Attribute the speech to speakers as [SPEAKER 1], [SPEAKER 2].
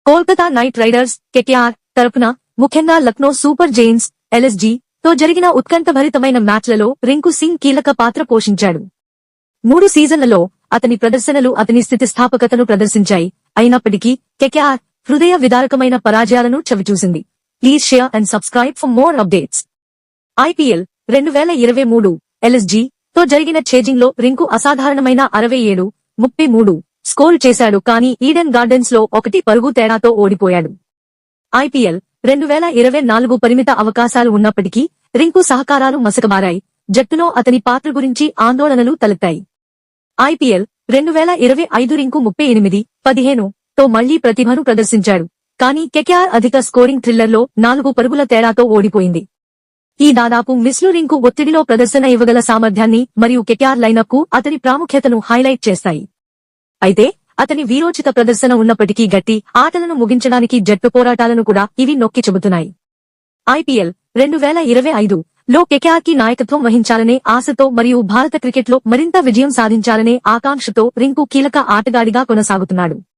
[SPEAKER 1] Kolkata night riders KKR తరపున ముఖ్యంగా Lucknow super Giants LSG తో జరిగిన ఉత్కంఠభరితమైన మ్యాచ్లలో రింకు సింగ్ కీలక పాత్ర పోషించాడు. 3 సీజన్లలో అతని ప్రదర్శనలు అతని స్థితిస్థాపకతను ప్రదర్శించాయి. అయినప్పటికీ కేకేఆర్ హృదయ విదారకమైన పరాజయాలను చవిచూసింది. Please share and subscribe for more updates. IPL 2023 LSG తో జరిగిన ఛేజింగ్ లో రింకు అసాధారణమైన 67-33 స్కోరు చేశాడు. కానీ ఈడెన్ గార్డెన్స్ లో 1 పరుగు తేడాతో ఓడిపోయాడు. ఐపీఎల్ 2024 పరిమిత అవకాశాలు ఉన్నప్పటికీ రింకు సహకారాలు మసకబారాయి. జట్టులో అతని పాత్ర గురించి ఆందోళనలు తలెత్తాయి. ఐపీఎల్ 2025 రింకు 38-15 తో మళ్లీ ప్రతిభను ప్రదర్శించాడు. కానీ కేకేఆర్ అధిక స్కోరింగ్ థ్రిల్లర్లో 4 పరుగుల తేడాతో ఓడిపోయింది. ఈ దాదాపు మిస్లు రింకు ఒత్తిడిలో ప్రదర్శన ఇవ్వగల సామర్థ్యాన్ని మరియు కేకేఆర్ లైనప్ కు అతని ప్రాముఖ్యతను హైలైట్ చేస్తాయి. అయితే అతని వీరోచిత ప్రదర్శన ఉన్నప్పటికీ గట్టి ఆటలను ముగించడానికి జట్టు పోరాటాలను కూడా ఇవి నొక్కి చెబుతున్నాయి. ఐపీఎల్ 2025 లో కేకేఆర్ కి నాయకత్వం వహించాలనే ఆశతో మరియు భారత క్రికెట్లో మరింత విజయం సాధించాలనే ఆకాంక్షతో రింకు కీలక ఆటగాడిగా కొనసాగుతున్నాడు.